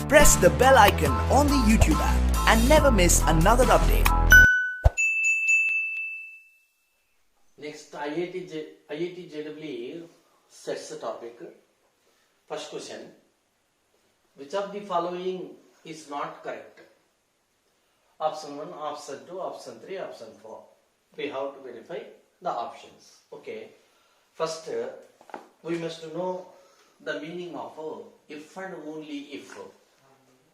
Press the bell icon on the YouTube app and never miss another update. Next, IIT JEE sets the topic. First question: which of the following is not correct? Option 1, option 2, option 3, option 4. We have to verify the options. Okay. First, we must know the meaning of if and only if.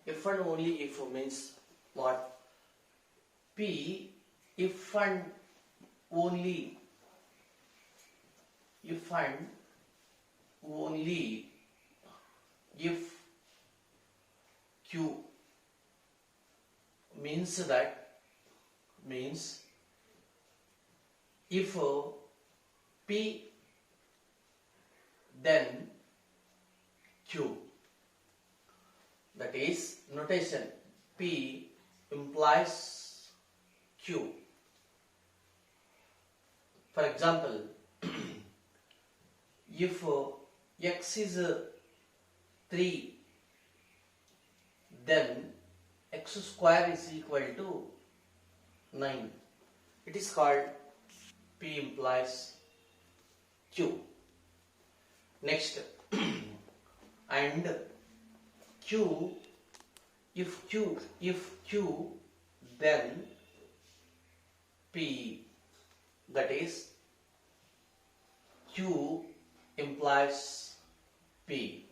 If and only if means what? P, if and only. If and only if Q means if P then Q. That is notation P implies Q. For example, if x is 3, then x square is equal to 9. It is called P implies Q. Next, and Q, if Q, then P. That is Q implies P.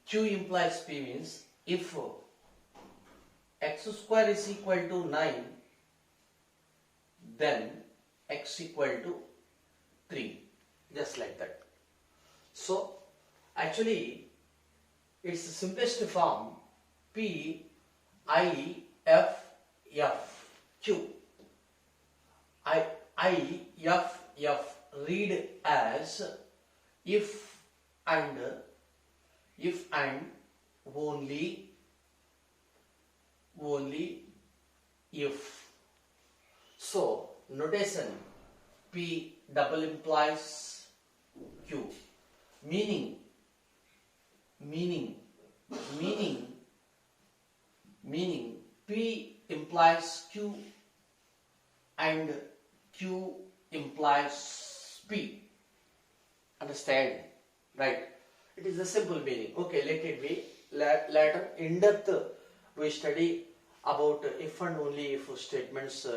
Q implies P means if x square is equal to 9, then x equal to 3. Just like that. So actually it's the simplest form P I F F Q. I F F read as if and only if. So notation P double implies Q. Meaning P implies Q and Q implies P. Understand? Right? It is a simple meaning. Okay, let it be. Later, in depth, we study about if and only if statements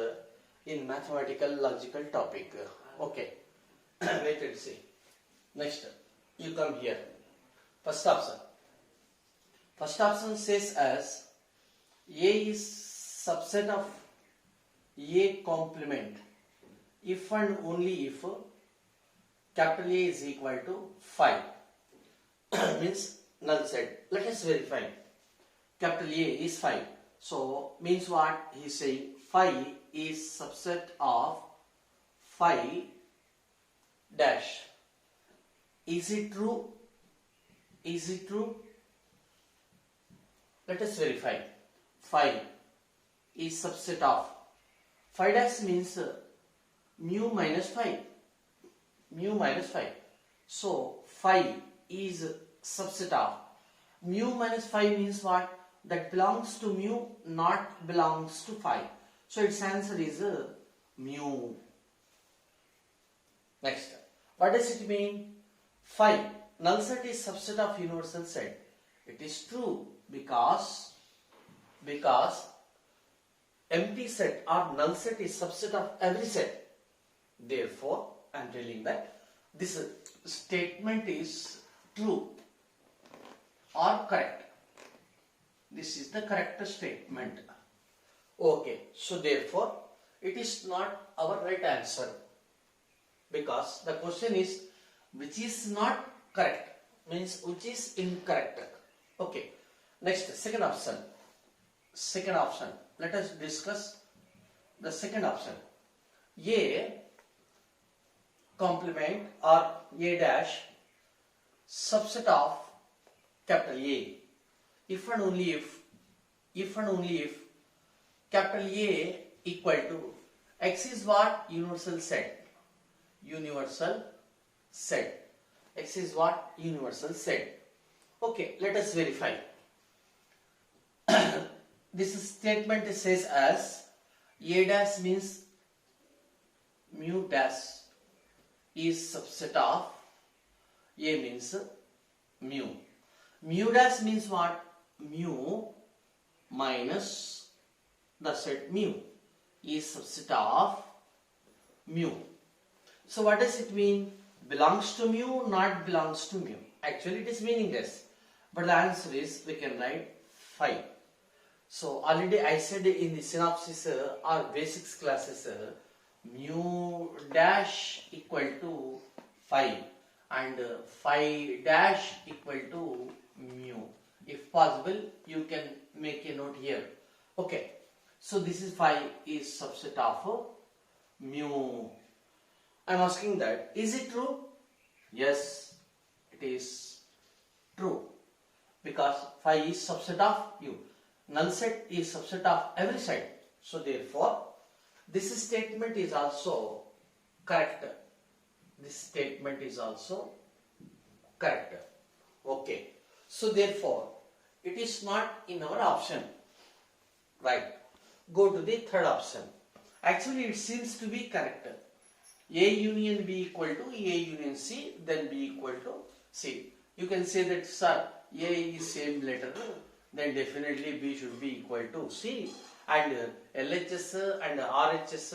in mathematical logical topic. Okay, let it see. Next, you come here. First option says as A is subset of A complement if and only if capital A is equal to 5. Means null set. Let us verify. Capital A is 5. So means what? He is saying 5 is subset of 5 dash. Is it true? Is it true? Let us verify. 5 is subset of 5 dash means mu minus 5. Mu minus 5. So 5 is subset of mu minus 5 means what? That belongs to mu, not belongs to 5. So its answer is mu. Next, what does it mean? 5 null set is subset of universal set. It is true because empty set or null set is subset of every set. Therefore, I am telling that this statement is true or correct. This is the correct statement. Okay, so therefore it is not our right answer, because the question is which is not correct, means which is incorrect. Okay, next, second option. Let us discuss the second option. A complement or A dash subset of capital A if and only if capital A equal to X is what? Universal set. X is what? Universal set. Okay, let us verify. This statement says as A dash means mu dash is subset of A means mu. Mu dash means what? Mu minus the set mu is subset of mu. So what does it mean? Belongs to mu, not belongs to mu. Actually it is meaningless. But the answer is we can write 5. So already I said in the synopsis or basics classes mu dash equal to 5 and 5 dash equal to mu. If possible you can make a note here. Okay. So this is 5 is subset of mu. I am asking that, is it true? Yes, it is true. Because 5 is subset of u. Null set is subset of every set. So therefore, this statement is also correct. This statement is also correct. Okay. So therefore, it is not in our option. Right. Go to the third option. Actually, it seems to be correct. A union B equal to A union C, then B equal to C. You can say that, sir, A is same letter, then definitely B should be equal to C. And LHS and RHS,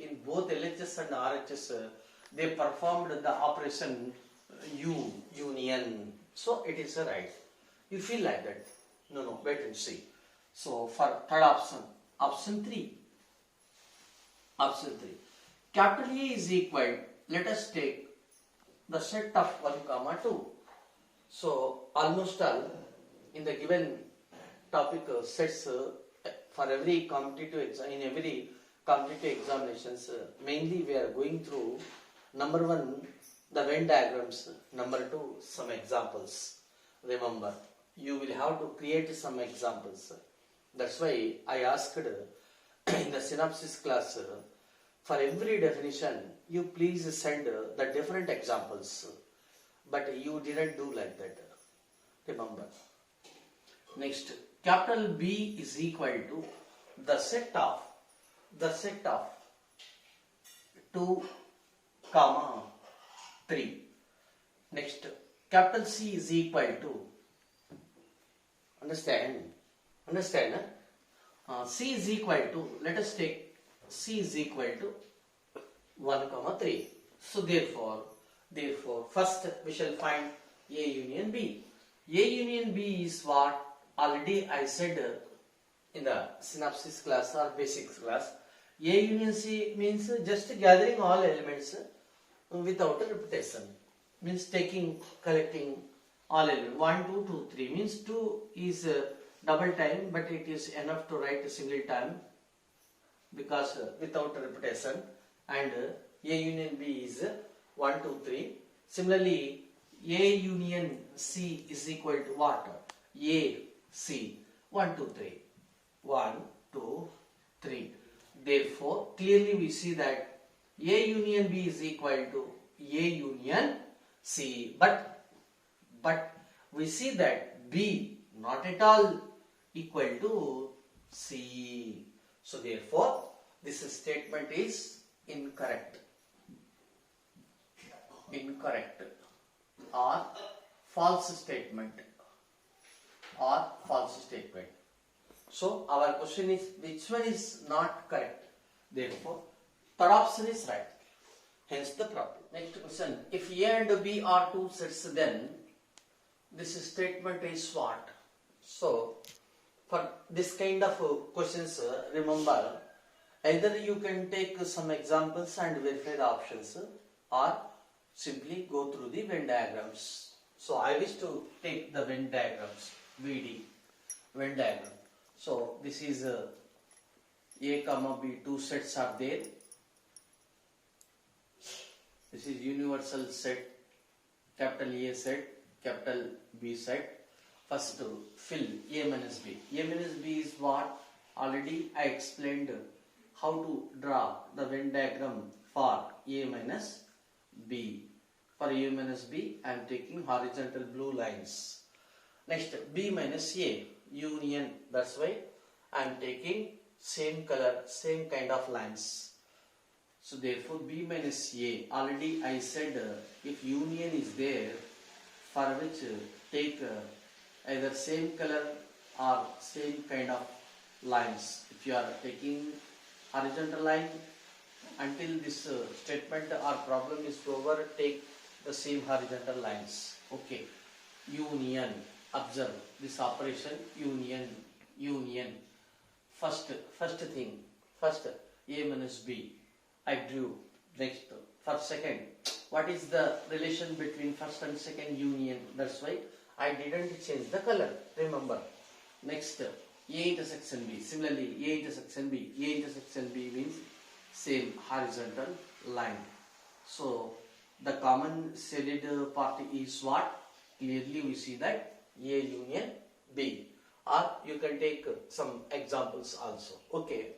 in both LHS and RHS, they performed the operation U, union. So it is right. You feel like that? No, wait and see. So for third option, option 3. Option 3. Capital A is equal, let us take the set of 1, 2. So almost all in the given topic sets for every competitive exam, in every competitive examinations, mainly we are going through number 1, the Venn diagrams, number 2, some examples. Remember, you will have to create some examples. That's why I asked in the synopsis class, for every definition, you please send the different examples. But you didn't do like that. Remember. Next, capital B is equal to the set of 2, 3. Next, capital C is equal to, understand? C is equal to, let us take C is equal to 1, 3. So therefore, first we shall find A union B. A union B is what? Already I said in the synopsis class or basics class. A union C means just gathering all elements without a repetition. Means collecting all elements. 1, 2, 2, 3. Means 2 is double time, but it is enough to write a single time because without repetition. And A union B is 1, 2, 3. Similarly, A union C is equal to what? A, C. 1, 2, 3. 1, 2, 3. Therefore, clearly we see that A union B is equal to A union C. But we see that B not at all equal to C. So therefore, this statement is incorrect. Or false statement. So our question is, which one is not correct? Therefore, third option is right. Hence the problem. Next question. If A and B are two sets, then this statement is what? So, for this kind of questions, remember, either you can take some examples and verify the options, or simply go through the Venn diagrams. So I wish to take the Venn diagrams, VD, Venn diagram. So this is A, B, two sets are there. This is universal set, capital A set, capital B set. First to fill A minus B. A minus B is what? Already I explained how to draw the Venn diagram for A minus B. For A minus B, I am taking horizontal blue lines. Next, B minus A, union. That's why I am taking same color, same kind of lines. So therefore, B minus A, already I said if union is there, for which take either same color or same kind of lines. If you are taking horizontal line, until this statement or problem is over, take the same horizontal lines. Okay. Union. Observe this operation. Union. First thing. First A minus B. I drew. Next, for second, what is the relation between first and second union? That's why I didn't change the color. Remember. Next, A intersection B. Similarly, A intersection B. A intersection B means same horizontal line. So the common shaded part is what? Clearly we see that A union B. Or you can take some examples also. Okay.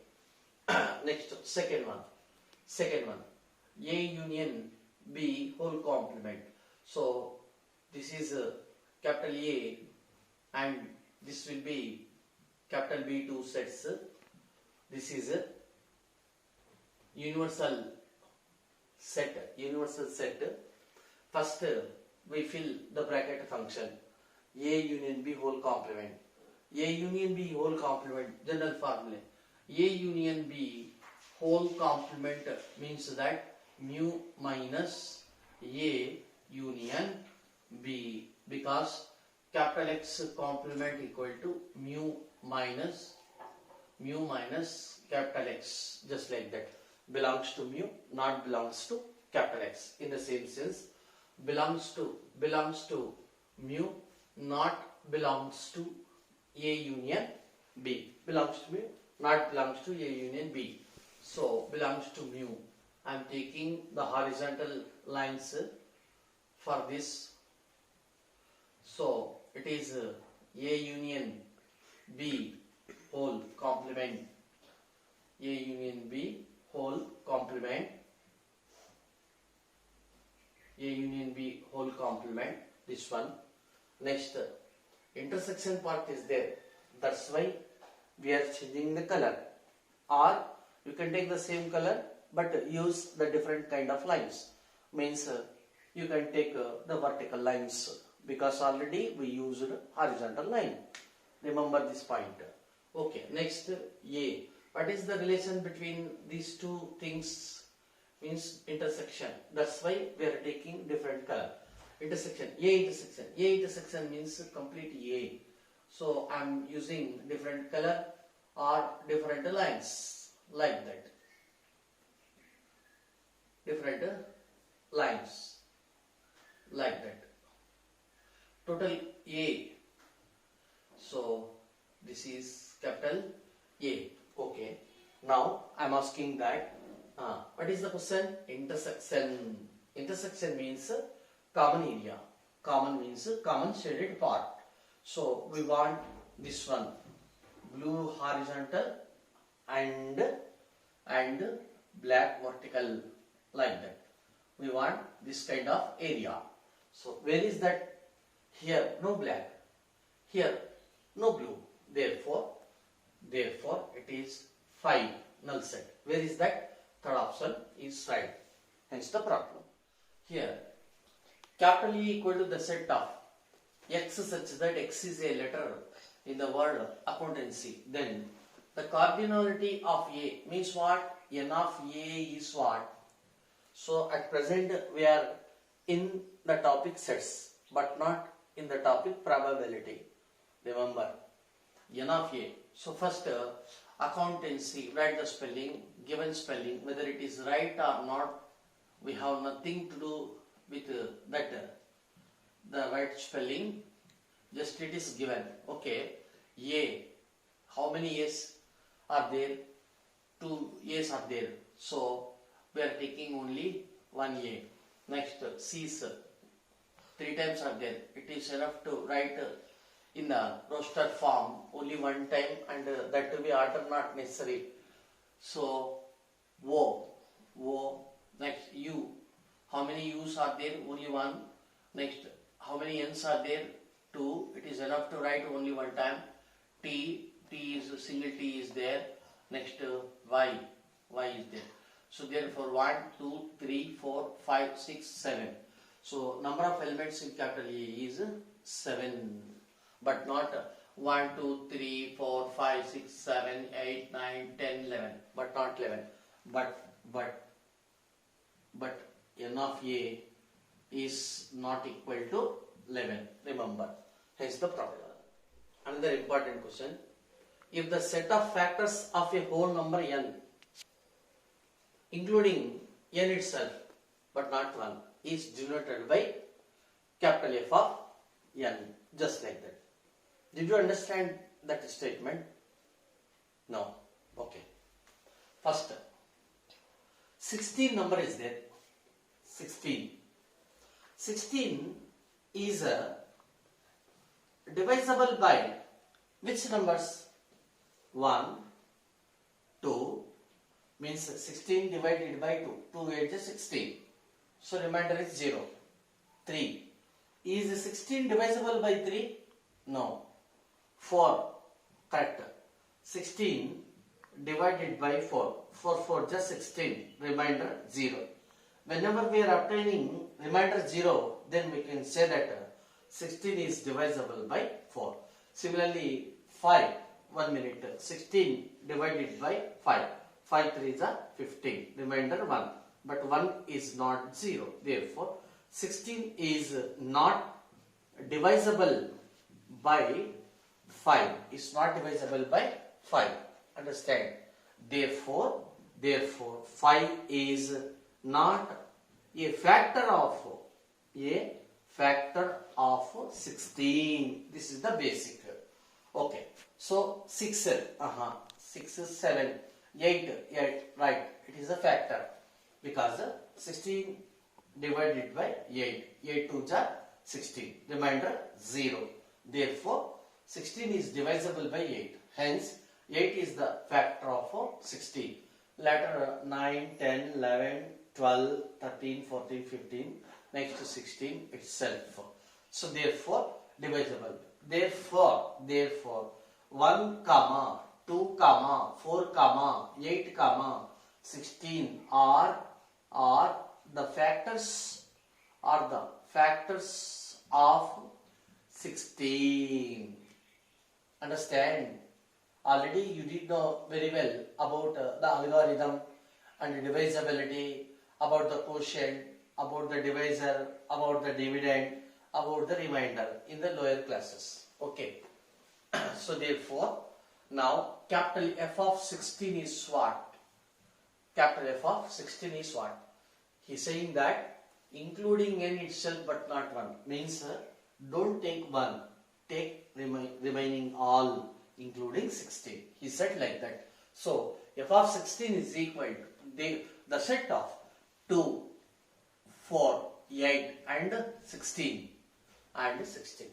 Next, second one. A union B whole complement. So this is capital A and this will be capital B two sets. This is a universal set. First we fill the bracket function A union B whole complement. A union B whole complement, general formula. A union B whole complement means that mu minus A union B, because capital X complement equal to mu minus capital X, just like that. Belongs to mu, not belongs to capital X. In the same sense, belongs to mu, not belongs to A union B. Belongs to mu, not belongs to A union B. So belongs to mu. I am taking the horizontal lines for this. So it is A union B whole complement. A union B whole complement. A union B whole complement. This one. Next, intersection part is there. That's why we are changing the color. Or you can take the same color but use the different kind of lines. Means you can take the vertical lines, because already we used horizontal line. Remember this point. Okay. Next, A. What is the relation between these two things? Means intersection. That's why we are taking different color. Intersection. A intersection. A intersection means complete A. So I am using different color or different lines, like that. Different lines, like that. Total A. So this is capital A. Okay. Now I am asking that what is the question? Intersection. Intersection means common area. Common means common shaded part. So we want this one, blue horizontal and black vertical, like that. We want this kind of area. So where is that? Here no black, here no blue. Therefore it is 5, null set. Where is that? Third option is right. Hence the problem. Here capital E equal to the set of X such that X is a letter in the word accountancy. Then the cardinality of A means what? N of A is what? So at present we are in the topic sets but not in the topic probability. Remember, N of A. So first accountancy, write the spelling, given spelling, whether it is right or not, we have nothing to do with that. The right spelling, just it is given. Okay. A, how many A's are there? 2 A's are there. So we are taking only 1 A. Next, C's 3 times are there. It is enough to write in the roster form only 1 time, and that to be order not necessary. So O, next U, How many U's are there? Only one. Next, how many N's are there? 2. It is enough to write only one time. T is single T is there. Next, Y is there. So therefore 1, 2, 3, 4, 5, 6, 7. So number of elements in capital A is 7, but not 1, 2, 3, 4, 5, 6, 7, 8, 9, 10, 11, but not 11. But n of A is not equal to 11. Remember, hence the problem. Another important question: if the set of factors of a whole number n, including n itself, but not 1, is denoted by capital F of n, just like that. Did you understand that statement? No. Okay. First, 16 number is there. 16. 16 is divisible by which numbers? 1, 2, means 16 divided by 2. 2 8 is 16. So remainder is 0. 3. Is 16 divisible by 3? No. 4. Correct. 16 divided by 4. 4 just 16. Remainder 0. Whenever we are obtaining remainder 0, then we can say that 16 is divisible by 4. Similarly, 5. 1 minute. 16 divided by 5. 5 3 is 15. Remainder 1. But 1 is not 0. Therefore, 16 is not divisible by 5. It's not divisible by 5. Understand? Therefore 5 is not a factor of 16. This is the basic. Okay. So 6, 6 is 7, 8, right. It is a factor because 16 divided by 8. 8 2s are 16. Remainder 0. Therefore 16 is divisible by 8. Hence 8 is the factor of 16. Later 9, 10, 11, 12, 13, 14, 15. Next to 16 itself. So therefore divisible. Therefore 1, 2, 4, 8, 16 are the factors of 16. Understand? Already you did know very well about the algorithm and divisibility, about the quotient, about the divisor, about the dividend, about the remainder in the lower classes. Okay. So therefore, now capital F of 16 is what? Capital F of 16 is what? He is saying that including n itself but not 1. Means don't take 1. Take remaining all including 16. He said like that. So F of 16 is equal to the set of 2, 4, 8 and 16.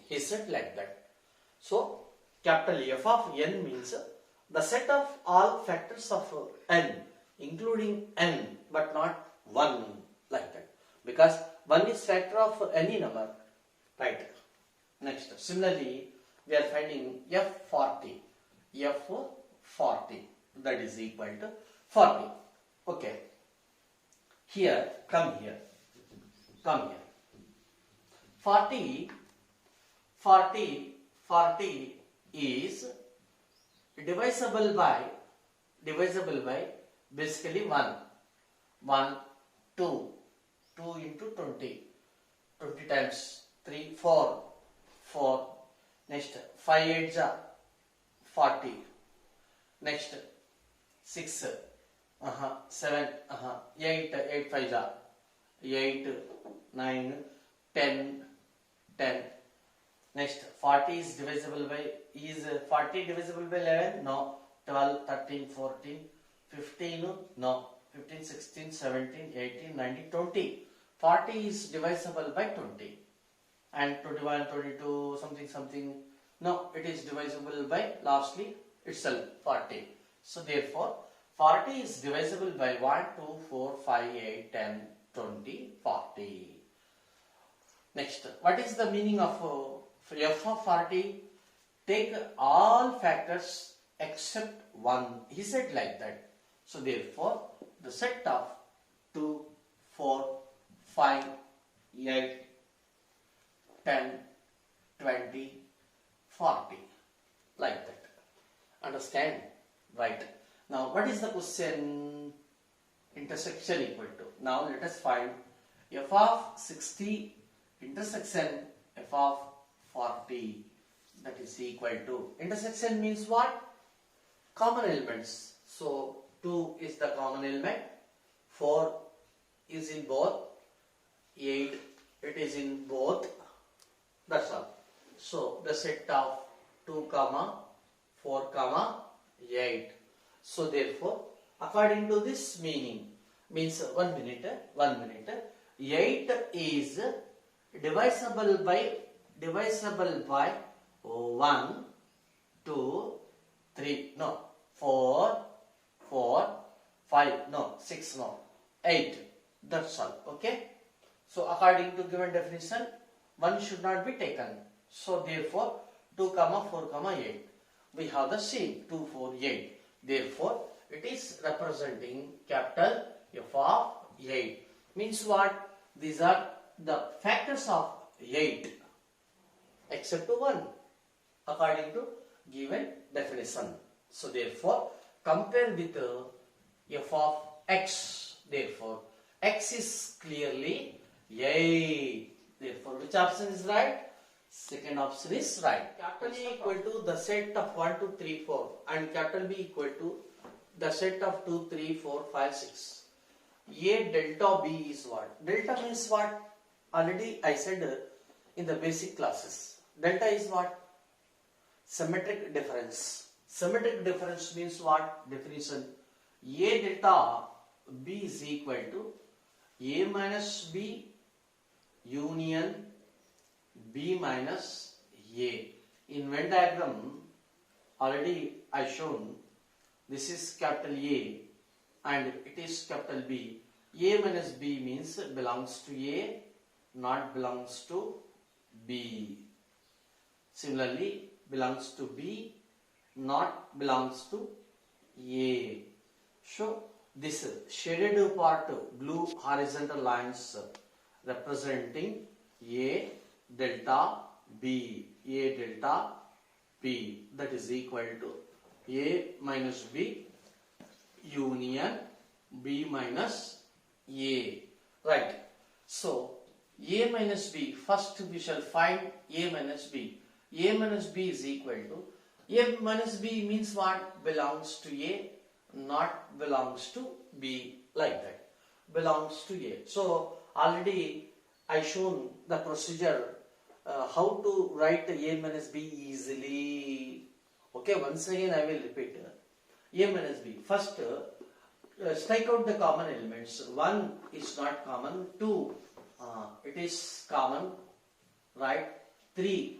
He said like that. So capital F of n means the set of all factors of n including n but not 1, like that. Because 1 is factor of any number. Right. Next. Similarly, we are finding F40. F40. That is equal to 40. Okay. Here, come here. 40 is divisible by basically 1. 1, 2 into 20. 20 times 3, 4. Next, 5 8s are 40. Next, 6, 7, 8 5s are 8, 9, 10. Next, 40 is divisible by, is 40 divisible by 11? No. 12, 13, 14, 15? No. 15, 16, 17, 18, 19, 20. 40 is divisible by 20. And 21, 22, something. No, it is divisible by lastly itself 40. So therefore 40 is divisible by 1, 2, 4, 5, 8, 10, 20, 40. Next, what is the meaning of f of 40? Take all factors except 1. He said like that. So therefore, the set of 2, 4, 5, 8, 10, 20, 40. Like that. Understand? Right. Now, what is the question? Intersection equal to. Now, let us find f of 60 intersection f of 40. That is equal to. Intersection means what? Common elements. So, 2 is the common element. 4 is in both. 8, it is in both. That's all. So, the set of 2, 4, 8. So, therefore, according to this meaning, means 1 minute, 8 is divisible by 1, 2, 3, no, 4, 5, no, 6, no, 8. That's all. Okay. So, according to given definition, 1 should not be taken. So, therefore, 2, 4, 8. We have the same 2, 4, 8. Therefore, it is representing capital F of 8. Means what? These are the factors of 8 except 1 according to given definition. So, therefore, compare with F of x. Therefore, x is clearly 8. Therefore, which option is right? Second option is right. Capital A equal to the set of 1, 2, 3, 4 and capital B equal to the set of 2, 3, 4, 5, 6. A delta B is what? Delta means what? Already I said in the basic classes. Delta is what? Symmetric difference. Symmetric difference means what? Definition. A delta B is equal to A minus B union B minus A. In Venn diagram, already I shown this is capital A and it is capital B. A minus B means belongs to A, not belongs to B. Similarly, belongs to B, not belongs to A. So, this shaded part, blue horizontal lines representing A delta B, A delta B, that is equal to A minus B union B minus A. Right. So, A minus B, first we shall find A minus B. A minus B is equal to, A minus B means what? Belongs to A, not belongs to B, like that. Belongs to A. So, already I shown the procedure how to write A minus B easily. Okay, once again I will repeat. A minus B. First, strike out the common elements. 1 is not common. 2, it is common. Right? 3,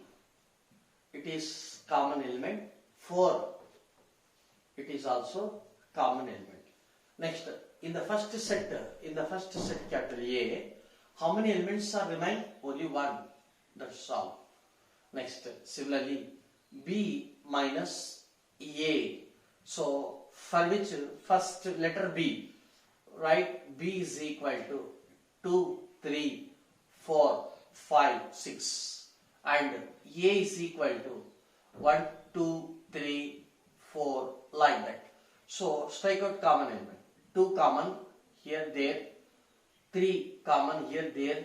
it is common element. 4, it is also common element. Next, in the first set capital A, how many elements are remain? Only 1. That's all. Next, similarly, B minus A. So, for which first letter B, right? B is equal to 2, 3, 4, 5, 6. And A is equal to 1, 2, 3, 4, like that. So, strike out common element. 2 common, here, there. 3 common, here, there.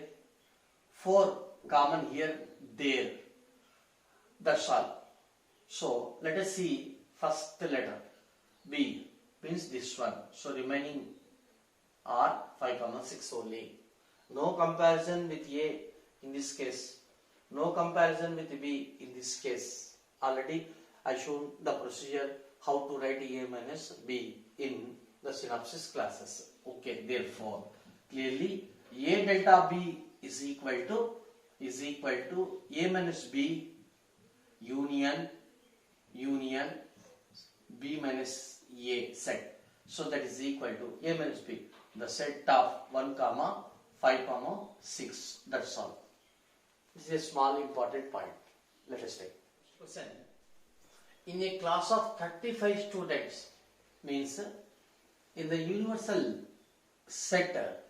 4 common, here, there. That's all. So, let us see first letter. B means this one. So, remaining are 5, 6 only. No comparison with A in this case. No comparison with B in this case. Already I shown the procedure how to write A minus B in the synopsis classes. Okay, therefore, clearly A delta B is equal to A minus B union B minus A set. So that is equal to A minus B, the set of 1, 5, 6. That's all. This is a small important point. Let us take question. In a class of 35 students, means in the universal set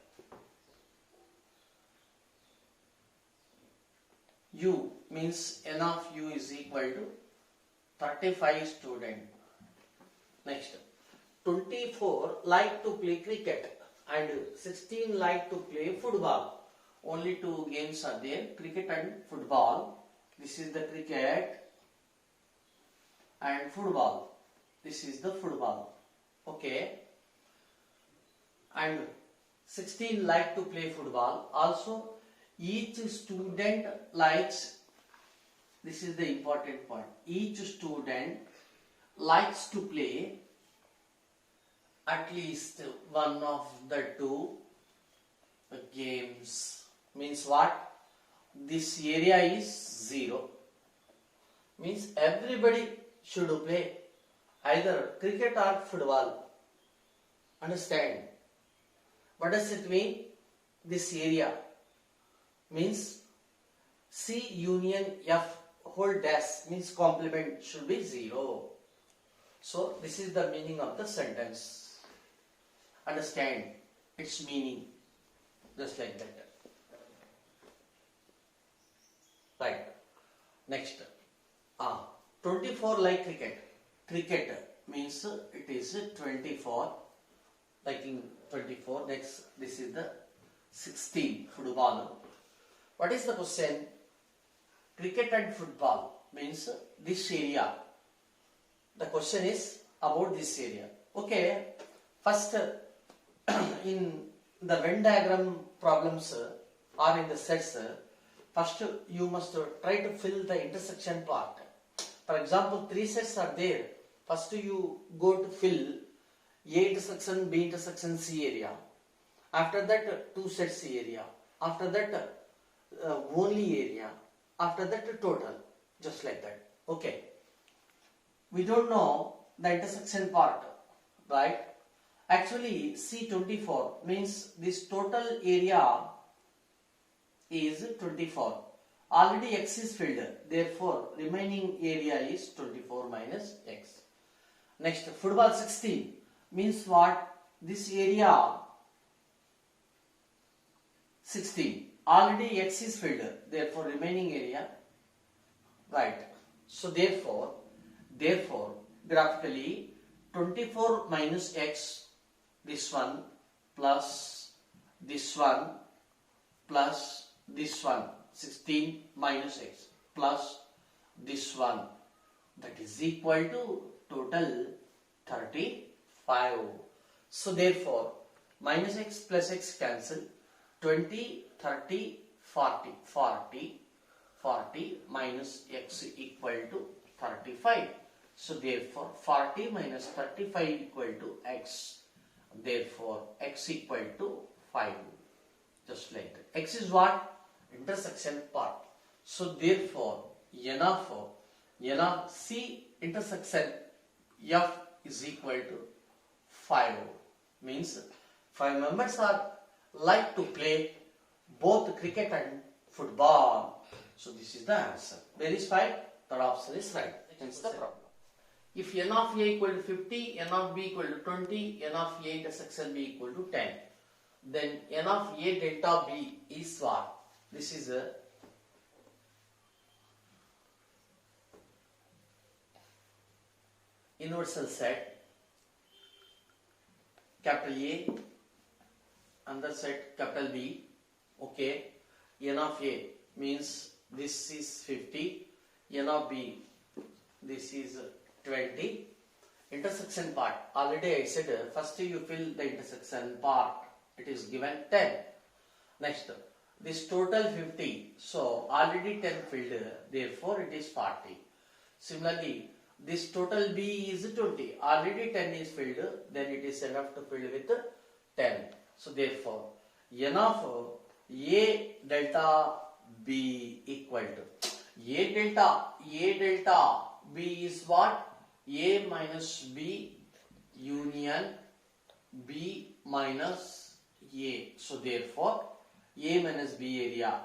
U, means n of u is equal to 35 student. Next, 24 like to play cricket and 16 like to play football. Only two games are there, cricket and football. This is the cricket and football. This is the football. Okay. And 16 like to play football. Also, each student likes, this is the important point, each student likes to play at least one of the two games. Means what? This area is 0. Means everybody should play either cricket or football. Understand? What does it mean? This area means C union F whole dash means complement should be 0. So this is the meaning of the sentence. Understand its meaning. Just like that. Right. Next. 24 like cricket. Cricket means it is 24. Liking 24. Next, this is the 16 football. What is the question? Cricket and football means this area. The question is about this area. Okay. First, in the Venn diagram problems or in the sets, first you must try to fill the intersection part. For example, 3 sets are there. First you go to fill A intersection, B intersection, C area. After that 2 sets area. After that only area. After that total. Just like that. Okay. We don't know the intersection part. Right? Actually C24 means this total area is 24. Already x is filled. Therefore remaining area is 24 minus x. Next, football 16 means what? This area 16. Already x is filled. Therefore remaining area, right. So therefore graphically 24 minus x, this one plus this one plus this one, 16 minus x plus this one, that is equal to total 35. So therefore minus x plus x cancel, 20, 30, 40 minus x equal to 35. So therefore 40 minus 35 equal to x. Therefore x equal to 5. Just like that. X is what? Intersection part. So therefore n of C intersection F is equal to 5. Means 5 members are like to play both cricket and football. So this is the answer. Where is 5? Third option is right. Hence the problem. If n of A equal to 50, n of B equal to 20, n of A intersection B equal to 10, then n of A delta B is what? This is a universal set. Capital A, another set capital B. Okay. N of A means this is 50. N of B, this is 20. Intersection part. Already I said first you fill the intersection part. It is given 10. Next, this total 50. So already 10 filled. Therefore it is 40. Similarly, this total B is 20. Already 10 is filled. Then it is enough to fill with 10. So therefore n of A delta B equal to A delta B is what? A minus B union B minus A. So therefore A minus B area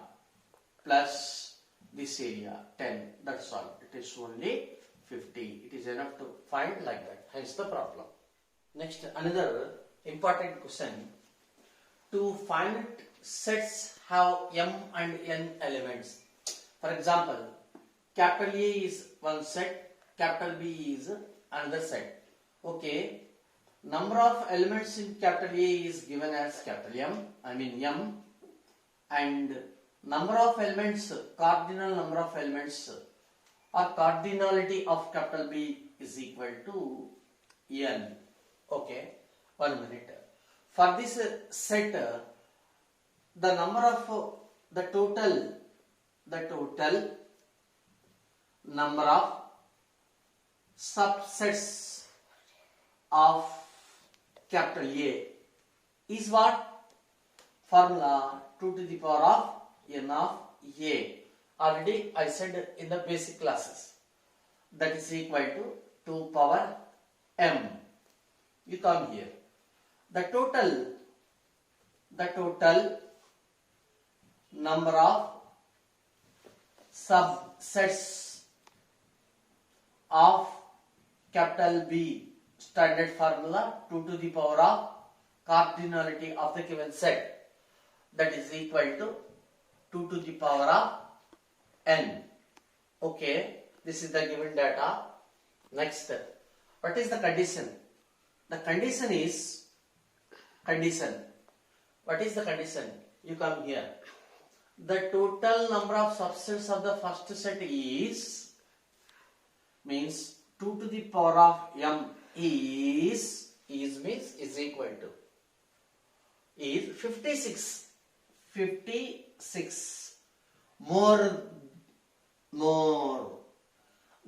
plus this area 10. That's all. It is only 50. It is enough to find like that. Hence the problem. Next, another important question. To find sets have m and n elements. For example, capital A is one set, capital B is another set. Okay. Number of elements in capital A is given as capital M, M, and number of elements, cardinal number of elements or cardinality of capital B is equal to N. Okay, 1 minute. For this set, the number of the total number of subsets of capital A is what? Formula 2 to the power of n of A. Already I said in the basic classes. That is equal to 2 power m. You come here. The total number of subsets of capital B, standard formula 2 to the power of cardinality of the given set, that is equal to 2 to the power of n. Okay, this is the given data. Next, what is the condition? The condition is what is the condition? You come here. The total number of subsets of the first set is, means 2 to the power of m is equal to 56 more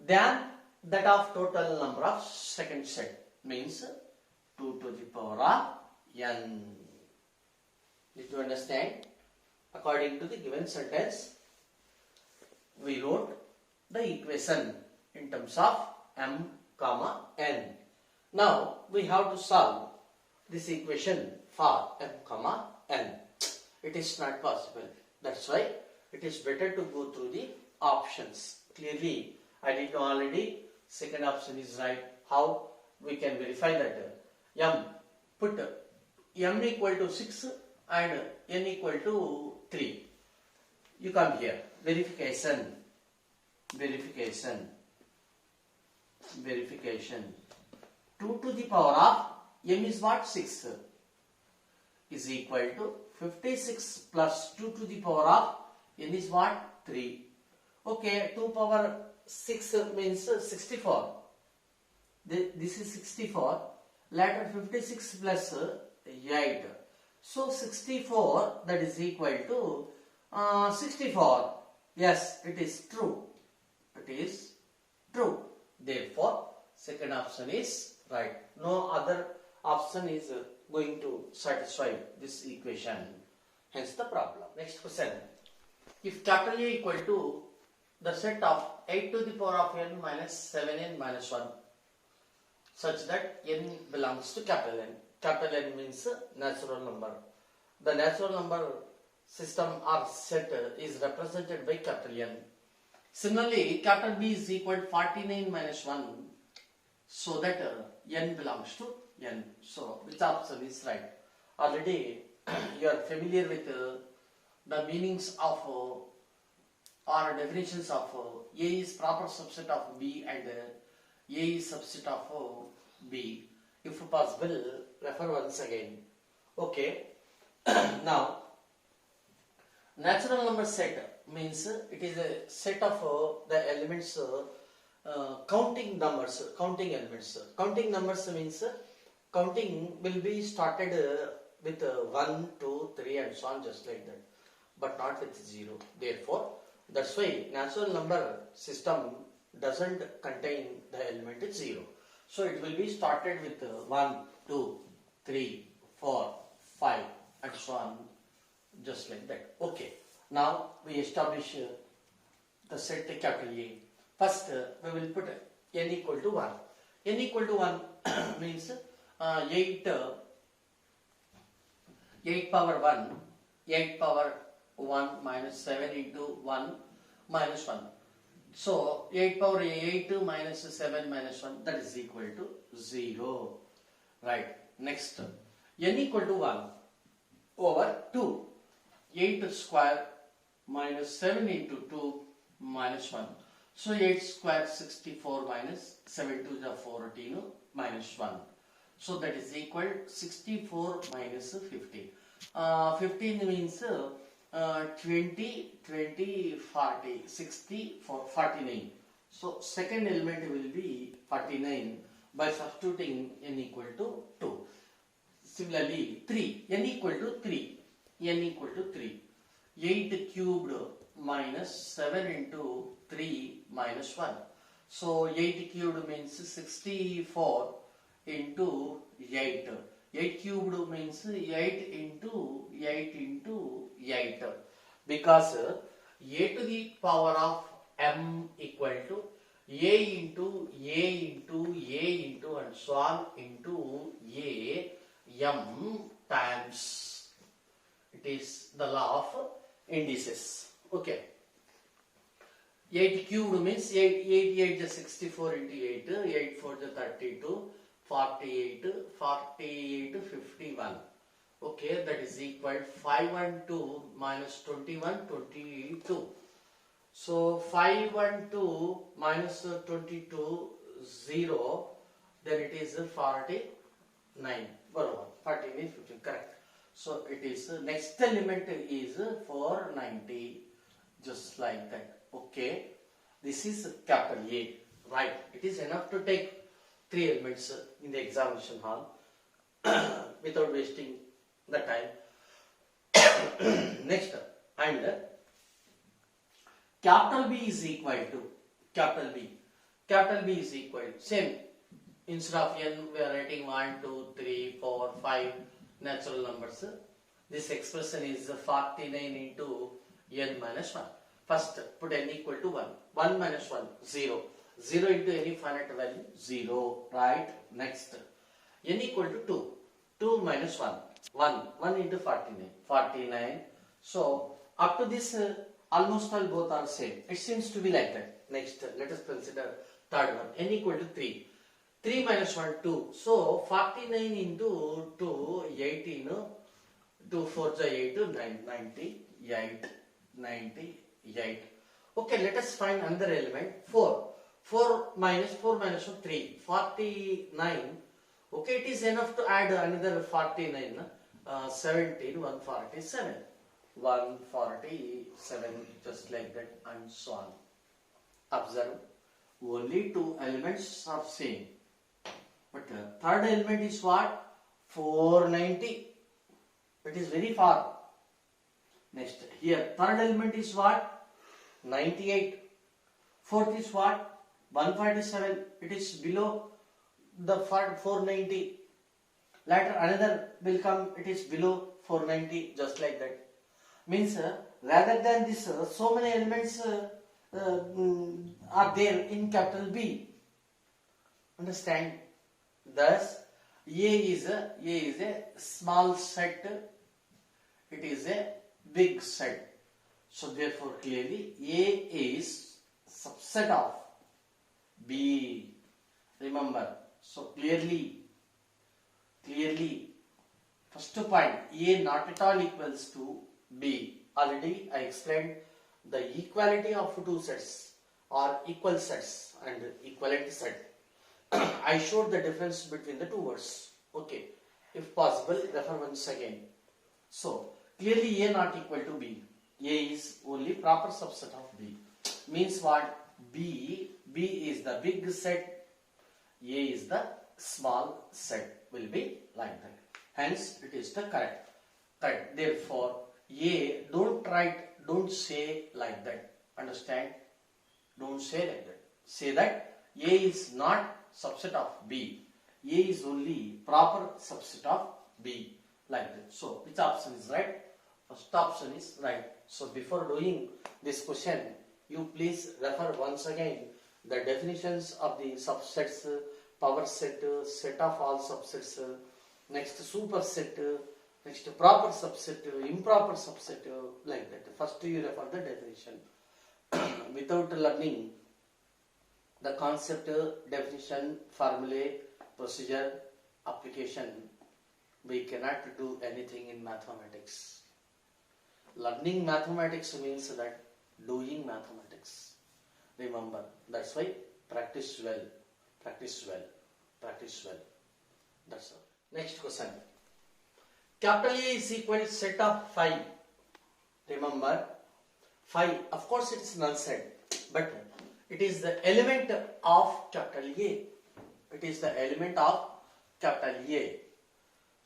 than that of total number of second set, means 2 to the power of n. Did you understand? According to the given sentence, we wrote the equation in terms of m comma n. Now we have to solve this equation for m comma n. It is not possible. That's why it is better to go through the options. Clearly, I did know already. Second option is right. How we can verify that? M, put m equal to 6 and n equal to 3. You come here. Verification. 2 to the power of m is what? 6 is equal to 56 plus 2 to the power of n is what? 3. Okay, 2 power 6 means 64. This is 64. Later 56 plus 8. So 64, that is equal to 64. Yes, it is true. It is true. Therefore, second option is right. No other option is going to satisfy this equation. Hence the problem. Next question. If capital A equal to the set of 8 to the power of n minus 7n minus 1, such that n belongs to capital N. Capital N means natural number. The natural number system or set is represented by capital N. Similarly, capital B is equal to 49 minus 1, so that n belongs to n. So, which option is right? Already you are familiar with the meanings of or definitions of A is proper subset of B and A is subset of B. If possible, refer once again. Okay. Now, natural number set means it is a set of the elements, counting numbers, counting elements. Counting numbers means counting will be started with 1, 2, 3 and so on, just like that, but not with 0. Therefore, that's why natural number system doesn't contain the element 0. So it will be started with 1, 2, 3, 4, 5 and so on, just like that. Okay. Now we establish the set capital A. First we will put n equal to 1. N equal to 1 means 8 power 1 8 power 1 minus 7 into 1 minus 1. So 8 power 8 minus 7 minus 1, that is equal to 0. Right. Next, n equal to 1 over 2. 8 square minus 7 into 2 minus 1. So 8 square 64 minus 7 to the 14 minus 1. So that is equal 64 minus 15. 15 means 20, 20, 40, 60, 49. So second element will be 49 by substituting n equal to 2. Similarly 3, n equal to 3. N equal to 3. 8 cubed minus 7 into 3 minus 1. So 8 cubed means 64 into 8. 8 cubed means 8 into 8 into 8. Because a to the power of m equal to a into a into a into and so on into a m times. It is the law of indices. Okay. 8 cubed means 8 is 64 into 8, 8 4 is 32, 48, 48, 51. Okay, that is equal 5 and 2 minus 21, 22. So 5 and 2 minus 22, 0, then it is 49. 14 is 15, correct. So it is next element is 490, just like that. Okay, this is capital A, right? It is enough to take 3 elements in the examination hall without wasting the time. Next, and capital B is equal to capital B. Capital B is equal same. Instead of n, we are writing 1, 2, 3, 4, 5 natural numbers. This expression is 49 into n minus 1. First, put n equal to 1. 1 minus 1, 0. 0 into any finite value, 0. Right? Next, n equal to 2. 2 minus 1, 1. 1 into 49, 49. So, up to this, almost all both are same. It seems to be like that. Next, let us consider third one. N equal to 3. 3 minus 1, 2. So, 49 into 2, 18. 2 4 is 8, 98. 98. Okay, let us find another element, 4. 4 minus 1, 3. 49. Okay, it is enough to add another 49. 17, 147. 147, just like that, and so on. Observe, only 2 elements are same. But third element is what? 490. It is very far. Next, here, third element is what? 98. Fourth is what? 147. It is below the 490. Later, another will come, it is below 490, just like that. Means, rather than this, so many elements are there in capital B. Understand? Thus, A is a small set, it is a big set. So therefore clearly A is subset of B. Remember, so clearly first point, A not at all equals to B. Already I explained the equality of two sets or equal sets and equivalent set. I showed the difference between the two words. Okay, if possible, refer once again. So, clearly A not equal to B. A is only proper subset of B. Means what? B is the big set, A is the small set. Will be like that. Hence, it is the correct. Therefore, A, don't say like that. Understand? Don't say like that. Say that A is not subset of B. A is only proper subset of B. Like that. So, which option is right? First option is right. So, before doing this question, you please refer once again the definitions of the subsets, power set, set of all subsets, next superset, Next, proper subset, improper subset, like that. First you refer the definition. Without learning the concept, definition, formulae, procedure, application, we cannot do anything in mathematics. Learning mathematics means that doing mathematics. Remember, that's why practice well, practice well, practice well. That's all. Next question. Capital A is equal to set of 5. Remember, 5, of course it is null set, but it is the element of capital A. It is the element of capital A.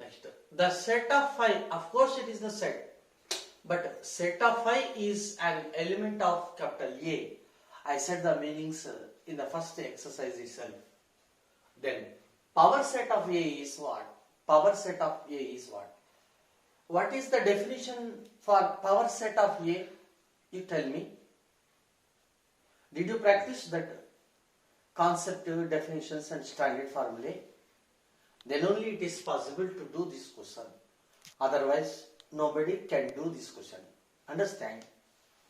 Next, the set of 5, of course it is the set, but set of 5 is an element of capital A. I said the meanings in the first exercise itself. Then, power set of A is what? Power set of A is what? What is the definition for power set of A? You tell me. Did you practice that concept, definitions and standard formulae? Then only it is possible to do this question. Otherwise, nobody can do this question. Understand?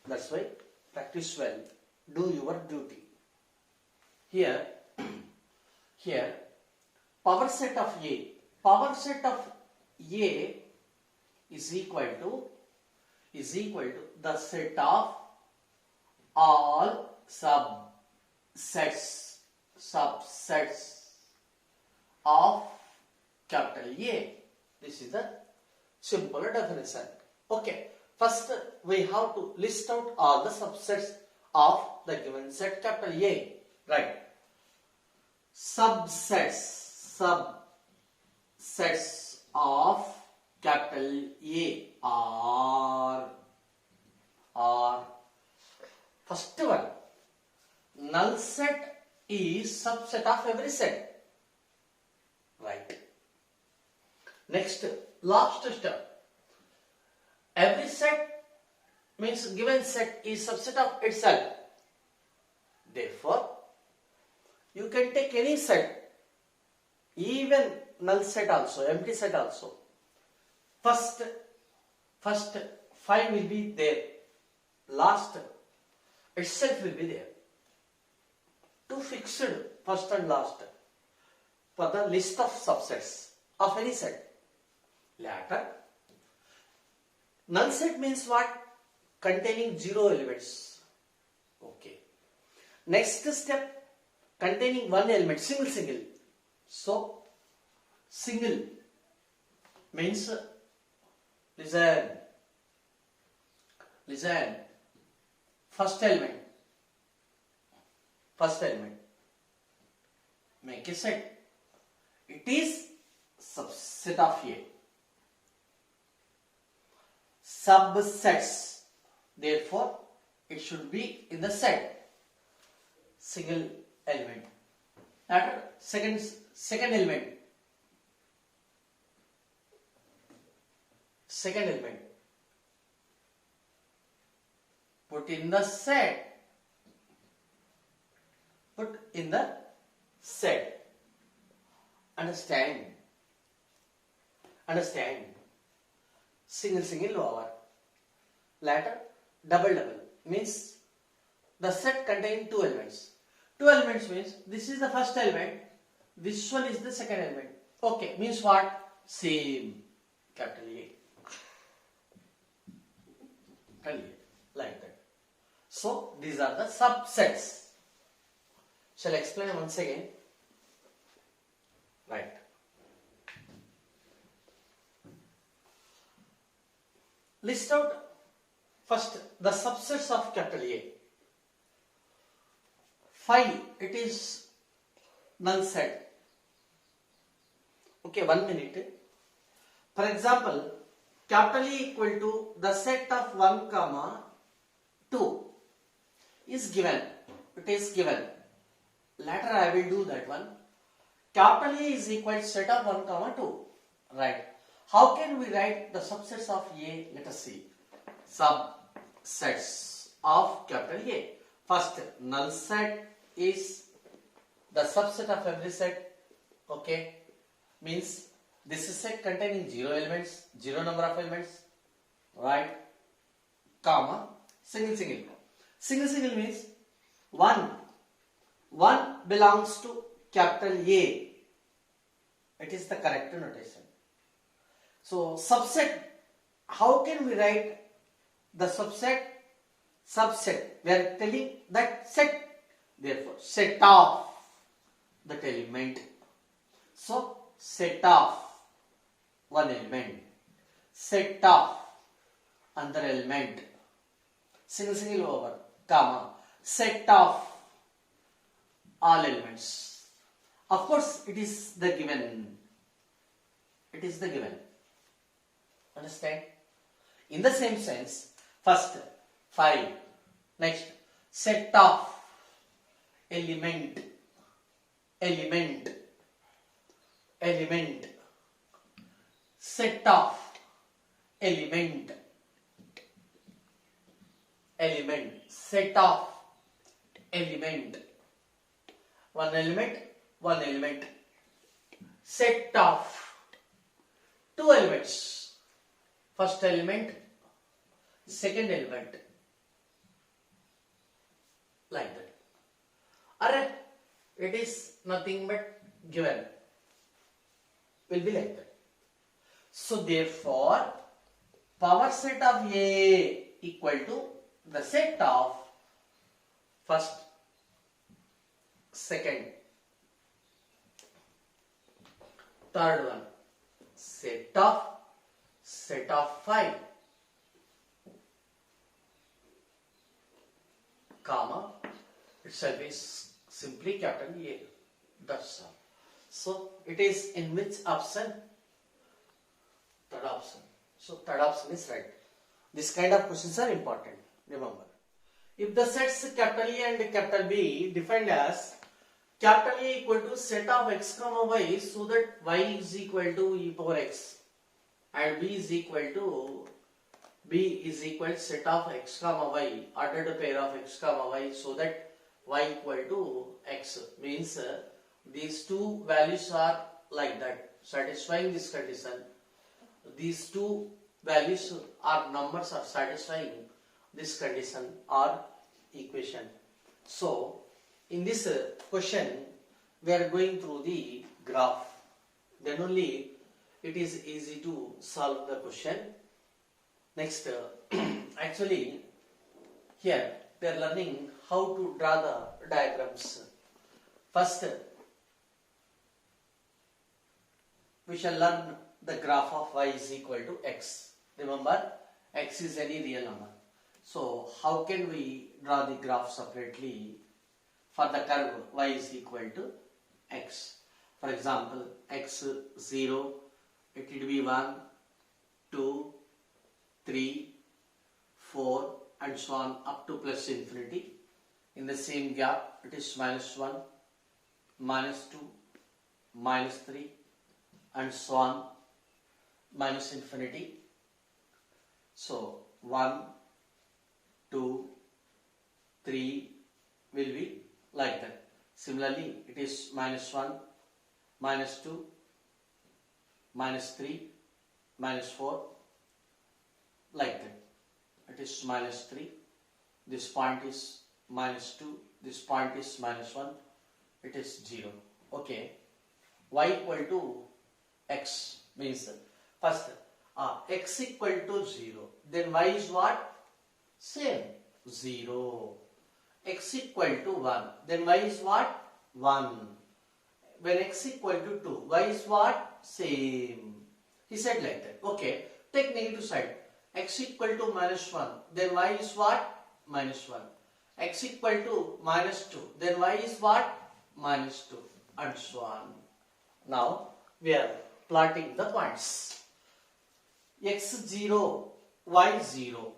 That's why practice well. Do your duty. Here, power set of A. Power set of A is equal to the set of all subsets of capital A. This is the simple definition. Okay, first we have to list out all the subsets of the given set capital A. Right. Subsets of capital A are first one, null set is subset of every set. Right. Next, last step. Every set means given set is subset of itself. Therefore, you can take any set, even null set also, empty set also. First 5 will be there. Last itself will be there. Two fixed first and last for the list of subsets of any set. Later, null set means what? Containing 0 elements. Okay. Next step, containing one element, single. So, single means, listen, first element, make a set. It is subset of A. Subsets, therefore it should be in the set. Single element. After second element. Put in the set. Understand? Single lower. Later, double means the set containing two elements. Two elements means this is the first element, this one is the second element. Okay, means what? Same. Capital A. Like that. So, these are the subsets. Shall I explain once again? Right. List out first the subsets of capital A. 5, it is null set. Okay, 1 minute. For example, capital A equal to the set of 1, 2 is given. It is given. Later I will do that one. Capital A is equal to set of 1, 2. Right. How can we write the subsets of A? Let us see. Subsets of capital A. First, null set is the subset of every set. Okay. Means This is set containing 0 elements, 0 number of elements, right? Comma, single single. Single single means 1. 1 belongs to capital A. It is the correct notation. So subset, how can we write the subset? Subset, we are telling that set, therefore set of that element. So set of one element, set of another element, single single over, comma, set of all elements. Of course, it is the given. It is the given. Understand? In the same sense, first 5. Next, set of element, element, element, set of element, element, set of element, one element, one element, set of two elements, first element, second element, like that. Alright, it is nothing but given, will be like that. So therefore, power set of A equal to the set of first, second, third one, set of 5, comma, itself is simply capital A. That's all. So it is in which option? Third option. So third option is right. This kind of questions are important. Remember, if the sets capital A and capital B defined as capital A equal to set of x comma y, so that y is equal to e power x and b is equal to set of x comma y, ordered pair of x comma y, so that y equal to x, means these two values are like that, satisfying this condition. These two values or numbers are satisfying this condition or equation. So in this question we are going through the graph, then only it is easy to solve the question. Next, actually here we are learning how to draw the diagrams. First, we shall learn the graph of y is equal to x. Remember, x is any real number. So how can we draw the graph separately for the curve y is equal to x? For example, x0, it will be 1, 2, 3, 4 and so on up to plus infinity. In the same gap, it is minus 1, minus 2, minus 3 and so on, minus infinity. So 1, 2, 3 will be like that. Similarly, it is minus 1, minus 2, minus 3, minus 4, like that. It is minus 3, this point is minus 2, this point is minus 1, it is 0. Okay, y equal to x means first x equal to 0, then y is what? Same, 0. X equal to 1, then y is what? 1. When x equal to 2, y is what? Same. He said like that. Okay, take negative side. X equal to minus 1, then y is what? Minus 1. X equal to minus 2, then y is what? Minus 2 and so on. Now we are plotting the points. x0, y0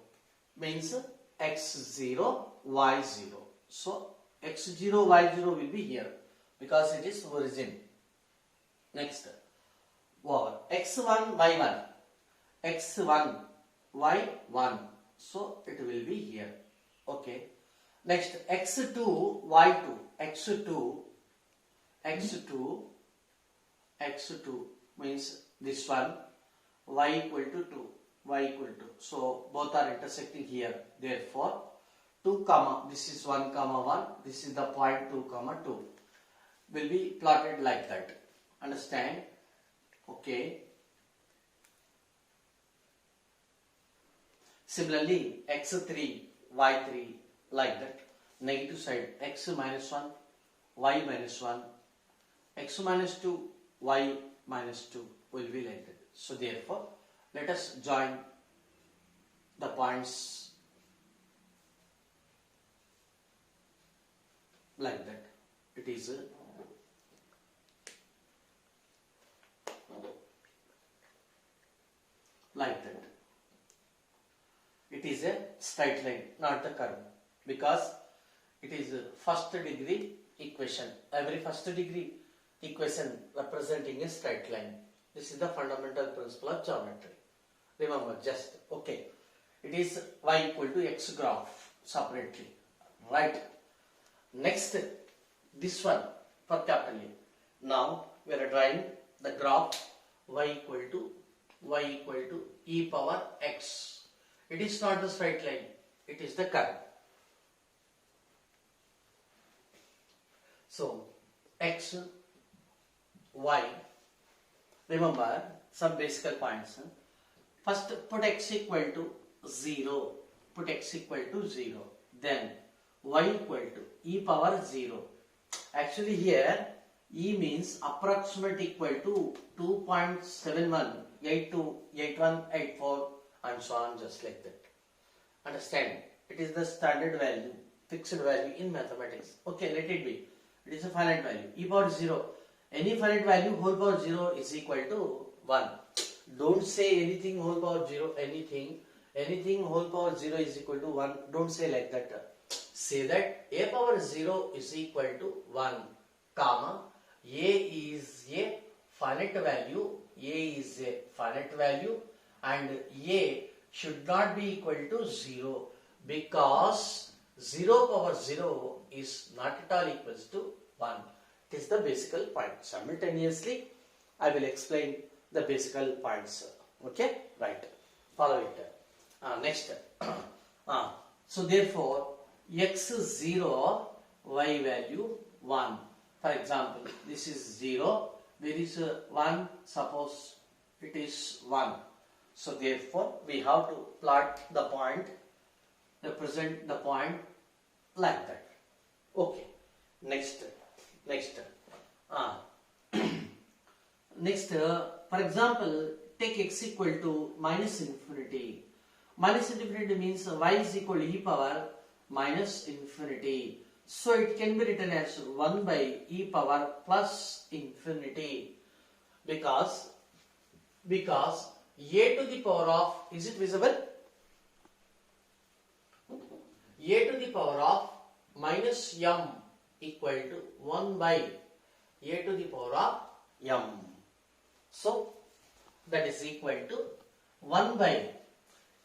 means x0, y0. So x0, y0 will be here because it is origin. Next, over x1, y1, x1, y1. So it will be here. Okay. Next, x2, y2, x2 means this one, y equal to 2, y equal to. So both are intersecting here. Therefore, 2 comma, this is 1 comma 1, this is the point 2 comma 2. Will be plotted like that. Understand? Okay. Similarly, x3, y3 like that. Negative side, x minus 1, y minus 1, x minus 2, y minus 2 will be like that. So therefore, let us join the points like that. It is like that. It is a straight line, not the curve, because it is a first degree equation. Every first degree equation representing a straight line. This is the fundamental principle of geometry. Remember, just okay. It is y equal to x graph separately, right? Next, this one for capital A. Now we are drawing the graph y equal to e power x. It is not the straight line, it is the curve. So x, y, remember some basic points. First put x equal to 0, put x equal to 0, then y equal to e power 0. Actually here e means approximate equal to 2.71, 82, 81, 84 and so on, just like that. Understand? It is the standard value, fixed value in mathematics. Okay, let it be. It is a finite value. E power 0. Any finite value whole power 0 is equal to 1. Don't say anything whole power 0, anything whole power 0 is equal to 1. Don't say like that. Say that a power 0 is equal to 1, comma, a is a finite value, and a should not be equal to 0 because 0 power 0 is not at all equals to 1. It is the basic point. Simultaneously, I will explain the basic points. Okay, right. Follow it. Next. So therefore, x is 0, y value 1. For example, this is 0. There is 1. Suppose it is 1. So therefore, we have to plot the point, represent the point like that. Okay. Next. Next, for example, take x equal to minus infinity. Minus infinity means y is equal to e power minus infinity. So it can be written as 1 by e power plus infinity because a to the power of, is it visible? A to the power of minus m equal to 1 by a to the power of m. So that is equal to 1 by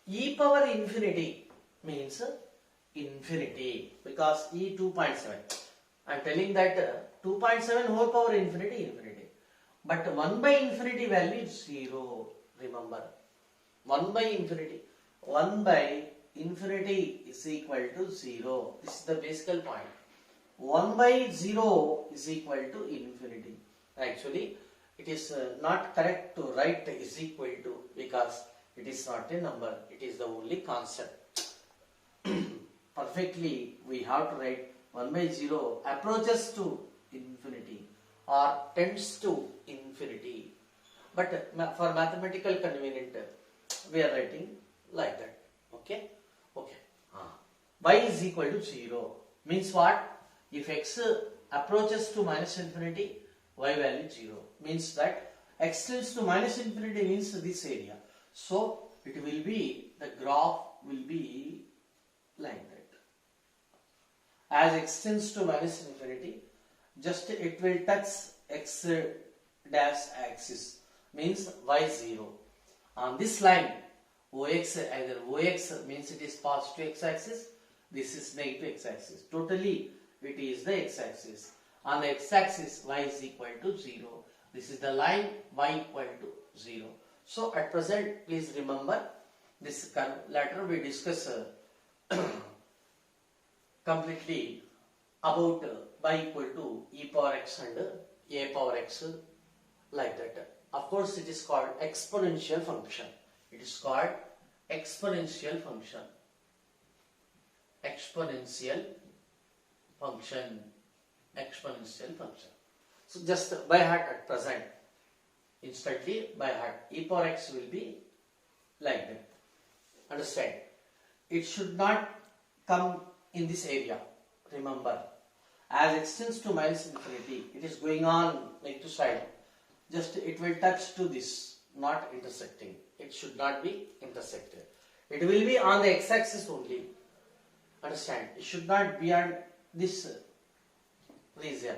e power infinity means infinity because e 2.7. I am telling that 2.7 whole power infinity. But 1 by infinity value is 0. Remember, 1 by infinity. 1 by infinity is equal to 0. This is the basic point. 1 by 0 is equal to infinity. Actually, it is not correct to write is equal to because it is not a number. It is the only concept. Perfectly, we have to write 1 by 0 approaches to infinity or tends to infinity. But for mathematical convenience, we are writing like that. Okay? Okay. Y is equal to 0. Means what? If x approaches to minus infinity, y value 0. Means that x tends to minus infinity means this area. So it will be, the graph will be like that. As x tends to minus infinity, just it will touch x dash axis, means y 0. On this line, ox, either ox means it is positive x axis, this is negative x axis. Totally it is the x axis. On the x axis, y is equal to 0. This is the line y equal to 0. So at present, please remember this curve. Later we discuss completely about y equal to e power x and a power x, like that. Of course, it is called exponential function. It is called exponential function. Exponential function. Exponential function. So just by heart at present, instantly by heart, e power x will be like that. Understand? It should not come in this area. Remember, as extends to minus infinity, it is going on negative side. Just it will touch to this, not intersecting. It should not be intersected. It will be on the x-axis only. Understand? It should not be on this region.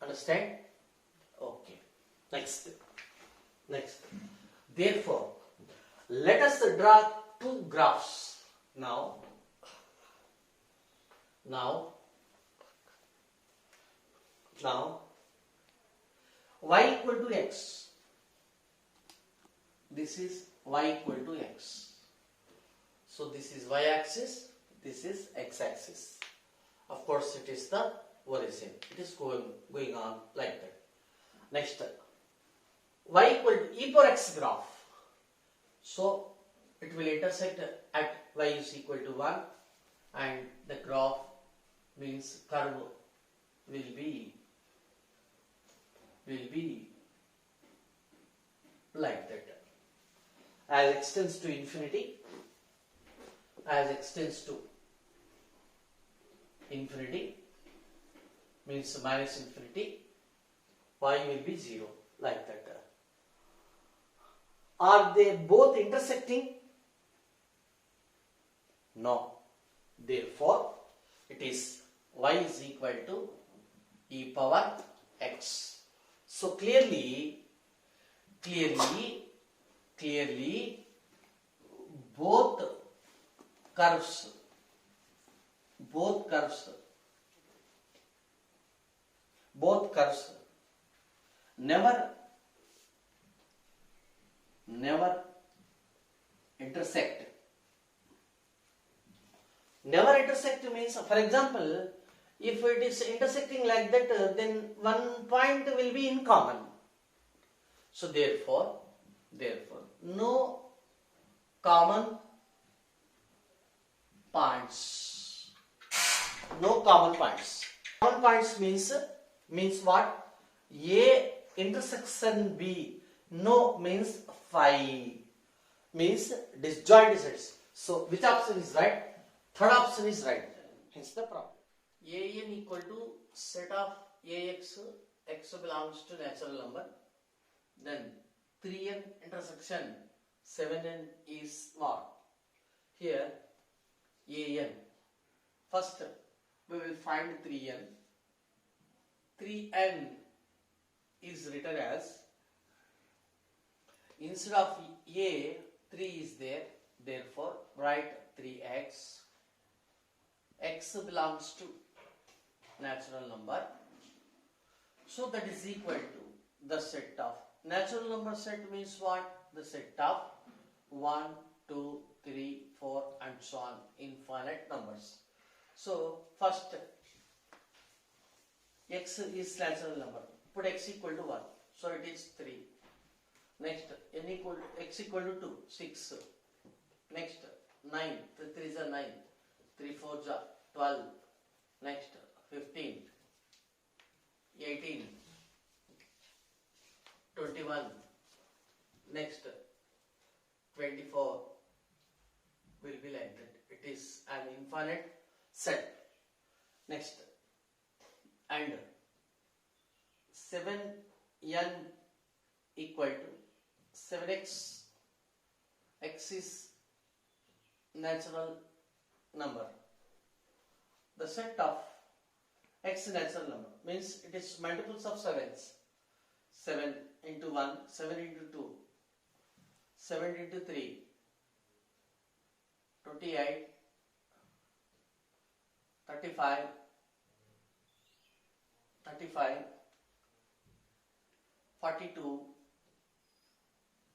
Understand? Okay. Next. Therefore, let us draw two graphs now. Y equal to x. This is y equal to x. So this is y-axis, this is x-axis. Of course, it is the origin. It is going on like that. Next, y equal to e power x graph. So it will intersect at y is equal to 1, and the graph means curve will be like that. As extends to infinity, means minus infinity, y will be 0, like that. Are they both intersecting? No. Therefore, it is y is equal to e power x. So clearly, both curves never intersect. Never intersect means, for example, if it is intersecting like that, then one point will be in common. So therefore, no common points. No common points. Common points means what? A intersection B. No means phi. Means disjoint sets. So which option is right? Third option is right. Hence the problem. An equal to set of Ax, x belongs to natural number. Then 3n intersection 7n is what? Here An. First we will find 3n. 3n is written as, instead of A, 3 is there. Therefore write 3x. X belongs to natural number. So that is equal to the set of natural number set means what? The set of 1, 2, 3, 4 and so on, infinite numbers. So first x is natural number. Put x equal to 1. So it is 3. Next x equal to 2, 6. Next 9. 3 is a 9. 3 4 is a 12. Next 15. 18. 21. Next 24 will be like that. It is an infinite set. Next, and 7n equal to 7x. X is natural number. The set of x natural number means it is multiples of 7s. 7 into 1, 7 into 2, 7 into 3, 28, 35, 35, 42,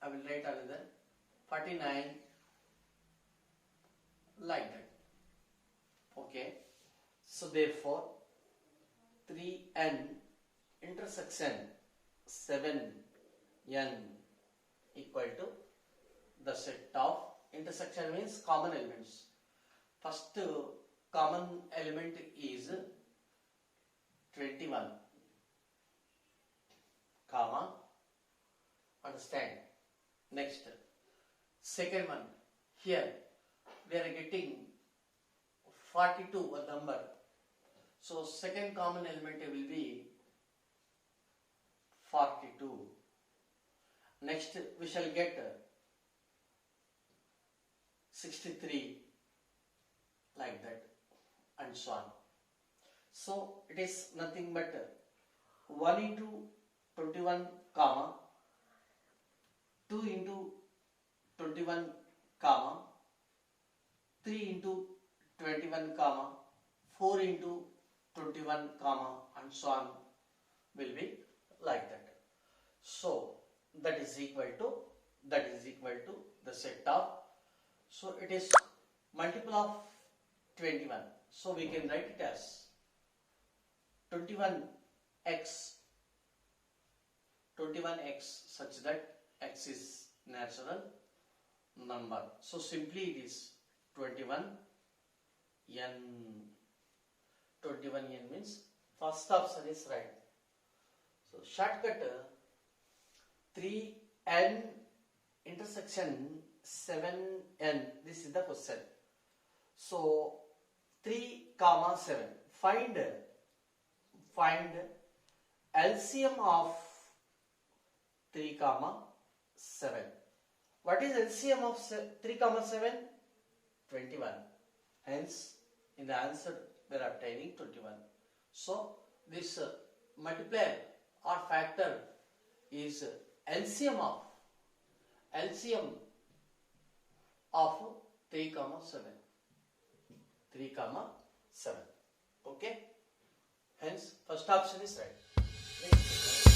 I will write another 49, like that. Okay, so therefore 3n intersection 7n equal to the set of, intersection means common elements. First common element is 21, comma, understand. Next, second one, here we are getting 42 a number, so second common element will be 42. Next we shall get 63, like that, and so on. So it is nothing but 1 into 21 comma 2 into 21 comma 3 into 21 comma 4 into 21 comma and so on will be like that. So that is equal to the set of, so it is multiple of 21, so we can write it as 21x such that x is natural number. So simply it is 21n. 21n means first option is right. So shortcut 3n intersection 7n. This is the question. So 3 comma 7. Find LCM of 3 comma 7. What is LCM of 3 comma 7? 21. Hence in the answer we are obtaining 21. So this multiplier or factor is LCM of 3 comma 7. 3 comma 7. Okay. Hence first option is right. Next.